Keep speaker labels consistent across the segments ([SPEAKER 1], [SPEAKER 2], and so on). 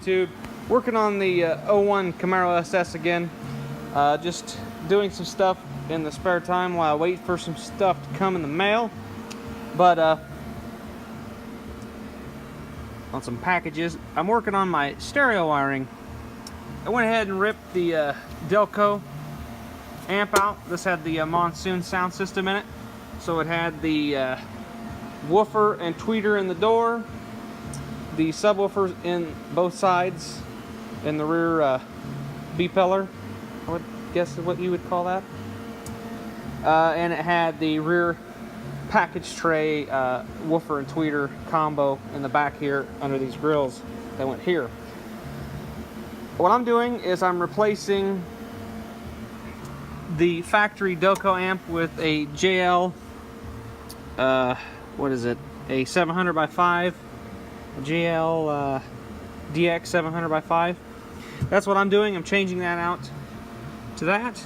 [SPEAKER 1] YouTube? Working on the 01 Camaro SS again. Just doing some stuff in the spare time while I wait for some stuff to come in the mail. But on some packages. I'm working on my stereo wiring. I went ahead and ripped the Delco amp out. This had the Monsoon sound system in it. So it had the woofer and tweeter in the door, the subwoofers in both sides, in the rear B-pillar, I would guess is what you would call that. And it had the rear package tray woofer and tweeter combo in the back here under these grills that went here. What I'm doing is I'm replacing the factory Delco amp with a JL what is it, a 700x5 JL DX 700x5. That's what I'm doing. I'm changing that out to that.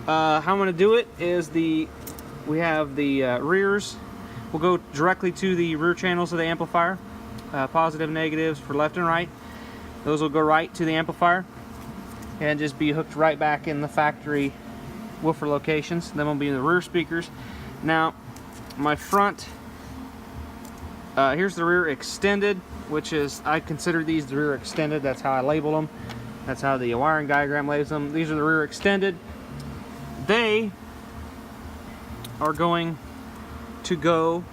[SPEAKER 1] How I'm going to do it is we have the rears will go directly to the rear channels of the amplifier, positive, negatives for left and right. Those will go right to the amplifier and just be hooked right back in the factory woofer locations. Then will be in the rear speakers. Now my front, here's the rear extended, which is, I consider these the rear extended. That's how I label them. That's how the wiring diagram labels them. These are the rear extended. They are going to go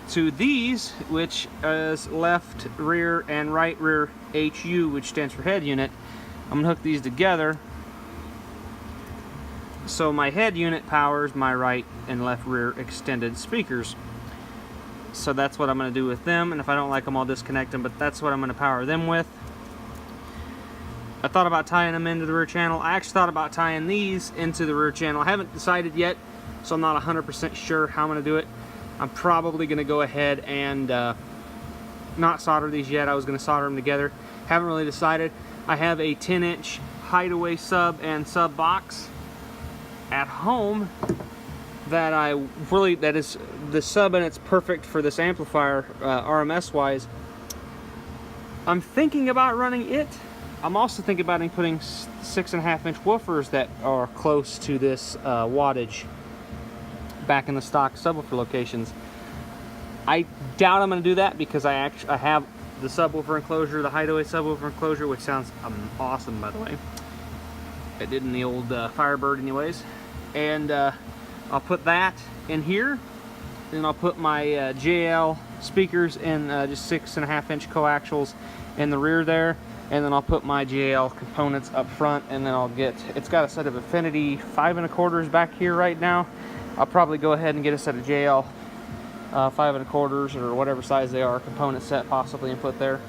[SPEAKER 1] to these, which is left rear and right rear HU, which stands for head unit. I'm gonna hook these together so my head unit powers my right and left rear extended speakers. So that's what I'm going to do with them, and if I don't like them, I'll disconnect them, but that's what I'm going to power them with. I thought about tying them into the rear channel. I actually thought about tying these into the rear channel. I haven't decided yet, so I'm not 100% sure how I'm going to do it. I'm probably going to go ahead and not solder these yet. I was going to solder them together. Haven't really decided. I have a 10-inch hideaway sub and sub box at home that that is the sub, and it's perfect for this amplifier RMS wise. I'm thinking about running it. I'm also thinking about putting 6.5-inch woofers that are close to this wattage back in the stock subwoofer locations. I doubt I'm going to do that because I have the subwoofer enclosure, the hideaway subwoofer enclosure, which sounds awesome, by the way. I did in the old Firebird anyways. And I'll put that in here. Then I'll put my JL speakers in just 6.5-inch coaxials in the rear there. And then I'll put my JL components up front, and then it's got a set of Affinity 5.25s back here right now. I'll probably go ahead and get a set of JL 5.25s or whatever size they are, component set possibly, and put there.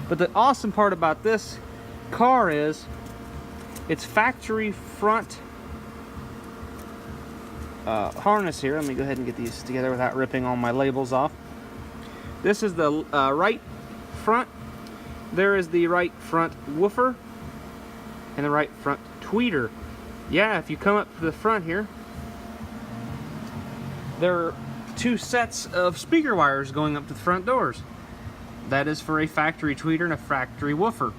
[SPEAKER 1] But the awesome part about this car is it's factory front harness here. Let me go ahead and get these together without ripping all my labels off. This is the right front. There is the right front woofer and the right front tweeter. Yeah, if you come up to the front here, there are two sets of speaker wires going up to the front doors. That is for a factory tweeter and a factory woofer,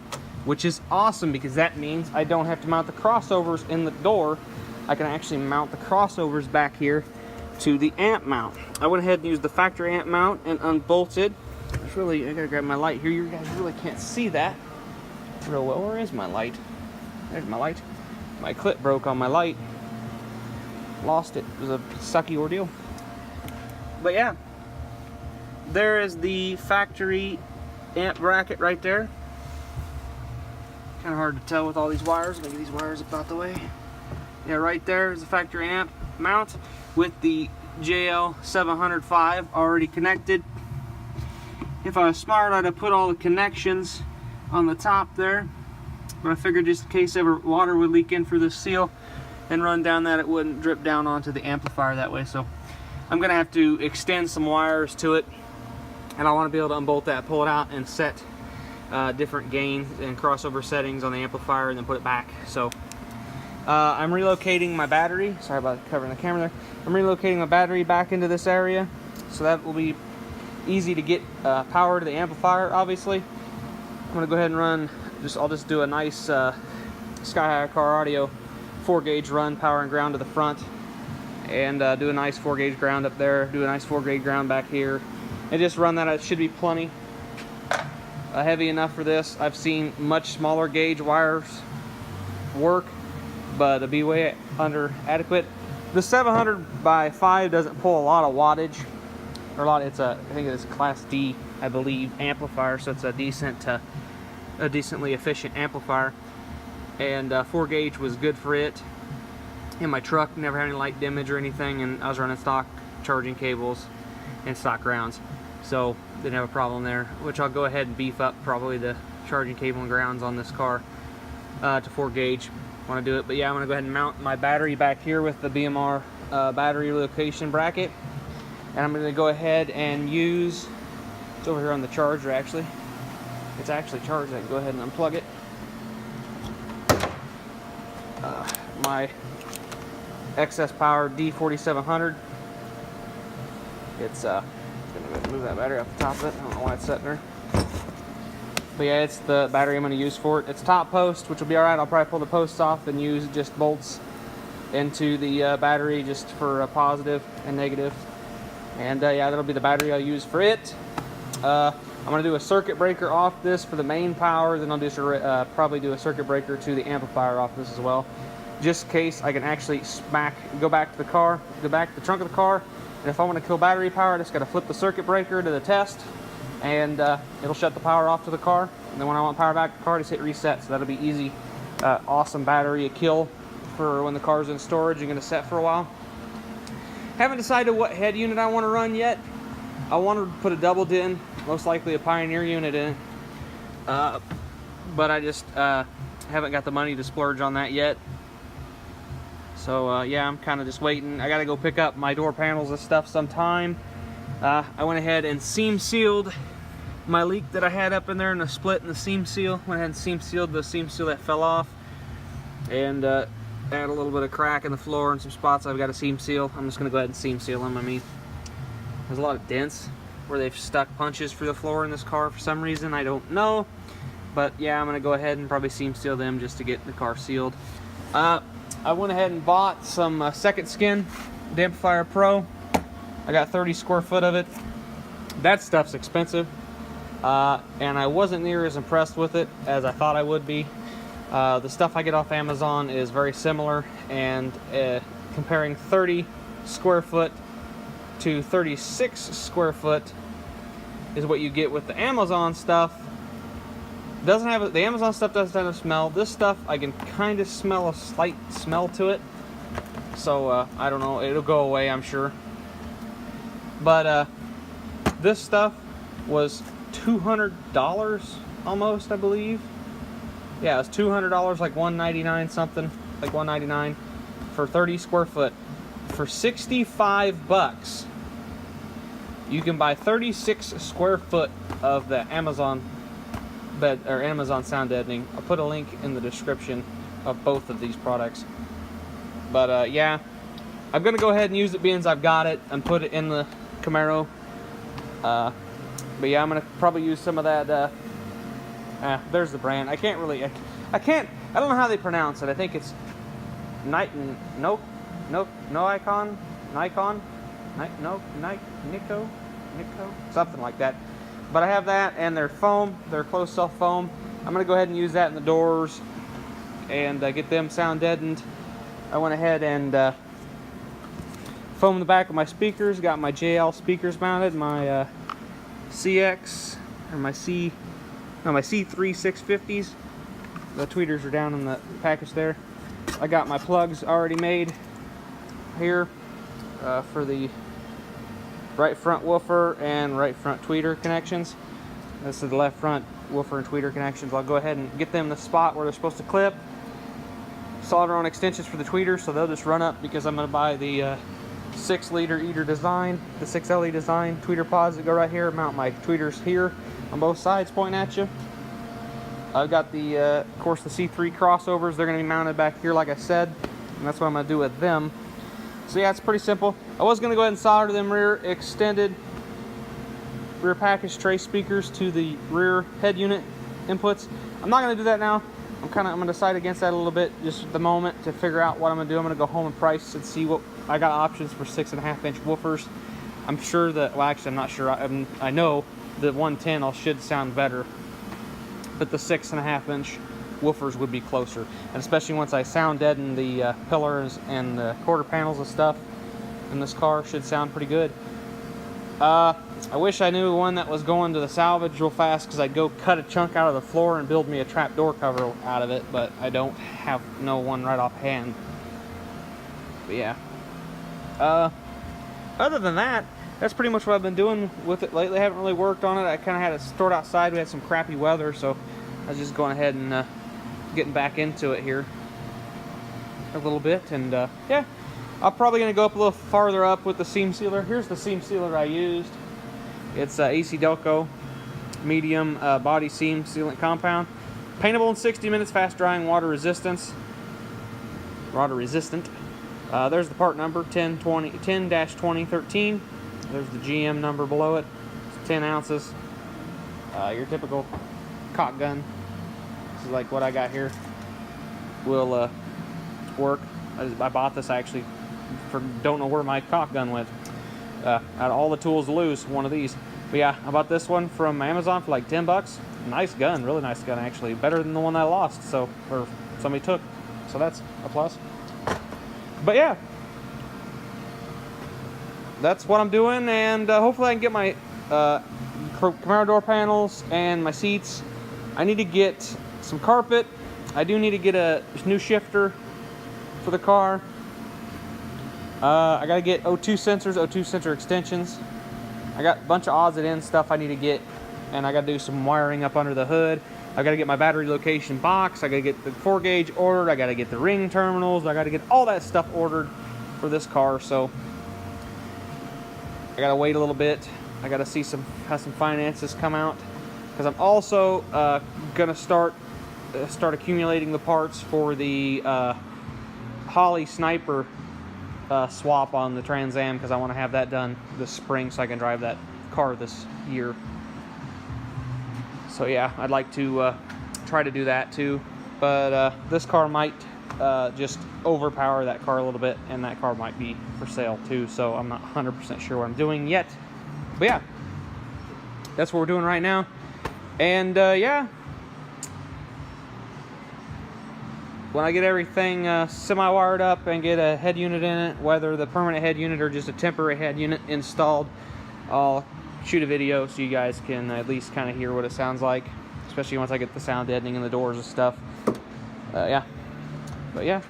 [SPEAKER 1] which is awesome because that means I don't have to mount the crossovers in the door. I can actually mount the crossovers back here to the amp mount. I went ahead and used the factory amp mount and unbolted. I gotta grab my light here. You guys really can't see that real well. Where is my light? There's my light. My clip broke on my light. Lost it. It was a sucky ordeal. But yeah, there is the factory amp bracket right there. Kind of hard to tell with all these wires. Let me get these wires about the way. Yeah, right there is the factory amp mount with the JL 700-5 already connected. If I was smart, I'd have put all the connections on the top there, but I figured just in case ever water would leak in through the seal and run down that, it wouldn't drip down onto the amplifier that way. So I'm gonna have to extend some wires to it, and I want to be able to unbolt that, pull it out, and set different gain and crossover settings on the amplifier, and then put it back. So I'm relocating my battery. Sorry about covering the camera there. I'm relocating my battery back into this area, so that will be easy to get power to the amplifier, obviously. I'm gonna go ahead and run, I'll just do a nice Sky High Car Audio 4-gauge run, power and ground to the front, and do a nice 4-gauge ground up there, do a nice 4-gauge ground back here, and just run that. It should be plenty. Heavy enough for this. I've seen much smaller gauge wires work, but it'll be way under adequate. The 700 by 5 doesn't pull a lot of wattage, or a lot. I think it's Class D, I believe, amplifier, so it's a decently efficient amplifier. And 4-gauge was good for it. In my truck, never had any light damage or anything, and I was running stock charging cables and stock grounds, so didn't have a problem there. Which I'll go ahead and beef up probably the charging cable and grounds on this car to 4-gauge. Want to do it, but yeah, I'm gonna go ahead and mount my battery back here with the BMR battery location bracket, and I'm gonna go ahead and use. It's over here on the charger. Actually, it's actually charged. I can go ahead and unplug it. My excess power D4700. It's gonna move that battery off the top of it. I don't know why it's sitting there. But yeah, it's the battery I'm going to use for it. It's top post, which will be alright. I'll probably pull the posts off and use just bolts into the battery just for a positive and negative. And yeah, that'll be the battery I'll use for it. I'm going to do a circuit breaker off this for the main power. Then I'll just probably do a circuit breaker to the amplifier off this as well. Just in case I can actually go back to the car, go back to the trunk of the car. And if I want to kill battery power, I just got to flip the circuit breaker to the test, and it'll shut the power off to the car. And then when I want power back to the car, just hit reset. So that'll be easy. Awesome battery to kill for when the car's in storage and going to set for a while. Haven't decided what head unit I want to run yet. I want to put a double din, most likely a Pioneer unit in. But I just haven't got the money to splurge on that yet. So yeah, I'm kind of just waiting. I gotta go pick up my door panels and stuff sometime. I went ahead and seam sealed my leak that I had up in there in the split in the seam seal. Went ahead and seam sealed the seam seal that fell off, and add a little bit of crack in the floor and some spots I've got to seam seal. I'm just gonna go ahead and seam seal them. I mean, there's a lot of dents where they've stuck punches through the floor in this car for some reason. I don't know, but yeah, I'm gonna go ahead and probably seam seal them just to get the car sealed. I went ahead and bought some Second Skin Amplifier Pro. I got 30 square foot of it. That stuff's expensive, and I wasn't near as impressed with it as I thought I would be. The stuff I get off Amazon is very similar, and comparing 30 square foot to 36 square foot is what you get with the Amazon stuff. The Amazon stuff doesn't have a smell. This stuff, I can kind of smell a slight smell to it. So, I don't know. It'll go away, I'm sure. But, this stuff was $200 almost, I believe. Yeah, it was $200, like $199 something. Like $199 for 30 square foot. For 65 bucks, you can buy 36 square foot of the Amazon Amazon sound deadening. I'll put a link in the description of both of these products. But yeah, I'm gonna go ahead and use it being as I've got it and put it in the Camaro. But yeah, I'm gonna probably use some of that. There's the brand. I don't know how they pronounce it. I think it's Nikon, something like that. But I have that, and their foam, their closed cell foam. I'm going to go ahead and use that in the doors and get them sound deadened. I went ahead and foamed the back of my speakers. Got my JL speakers mounted, my CX, or my C3 650s. The tweeters are down in the package there. I got my plugs already made here for the right front woofer and right front tweeter connections. This is the left front woofer and tweeter connections. I'll go ahead and get them in the spot where they're supposed to clip. Solder on extensions for the tweeters, so they'll just run up because I'm going to buy the 6-liter eater design, the 6LE design tweeter pods that go right here. Mount my tweeters here on both sides pointing at you. I've got the, of course, the C3 crossovers. They're going to be mounted back here, like I said, and that's what I'm going to do with them. So yeah, it's pretty simple. I was going to go ahead and solder them rear package tray speakers to the rear head unit inputs. I'm not going to do that now. I'm going to decide against that a little bit just at the moment to figure out what I'm going to do. I'm going to go home and price and see what I got options for 6.5-inch woofers. I'm sure that, well, actually, I'm not sure. I know the 110 should sound better, but the 6.5-inch woofers would be closer. And especially once I sound deaden the pillars and the quarter panels and stuff in this car, should sound pretty good. I wish I knew one that was going to the salvage real fast, because I'd go cut a chunk out of the floor and build me a trap door cover out of it, but I don't have no one right offhand. But yeah. Other than that, that's pretty much what I've been doing with it lately. I haven't really worked on it. I kind of had it stored outside. We had some crappy weather, so I was just going ahead and getting back into it here a little bit. And yeah, I'm probably going to go up a little farther up with the seam sealer. Here's the seam sealer I used. It's AC Delco medium body seam sealant compound. Paintable in 60 minutes, fast drying, water resistant. There's the part number, 10-2013. There's the GM number below it. It's 10 ounces. Your typical caulk gun. This is like what I got here. Will work. I bought this actually don't know where my caulk gun went. Out of all the tools to lose, one of these. But yeah, I bought this one from Amazon for like 10 bucks. Nice gun, really nice gun actually. Better than the one I lost, or somebody took. So that's a plus. But yeah, that's what I'm doing, and hopefully I can get my Camaro door panels and my seats. I need to get some carpet. I do need to get a new shifter for the car. I gotta get O2 sensors, O2 sensor extensions. I got a bunch of odds and ends stuff I need to get, and I gotta do some wiring up under the hood. I gotta get my battery location box. I gotta get the 4-gauge ordered. I gotta get the ring terminals. I gotta get all that stuff ordered for this car. So I gotta wait a little bit. I gotta see how some finances come out, because I'm also gonna start accumulating the parts for the Holley Sniper swap on the Trans Am, because I want to have that done this spring so I can drive that car this year. So yeah, I'd like to try to do that too, but this car might just overpower that car a little bit, and that car might be for sale too, so I'm not 100% sure what I'm doing yet. But yeah, that's what we're doing right now. And yeah, when I get everything semi-wired up and get a head unit in it, whether the permanent head unit or just a temporary head unit installed, I'll shoot a video so you guys can at least kind of hear what it sounds like, especially once I get the sound deadening in the doors and stuff. Yeah. But yeah.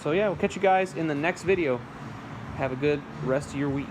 [SPEAKER 1] So yeah, we'll catch you guys in the next video. Have a good rest of your week.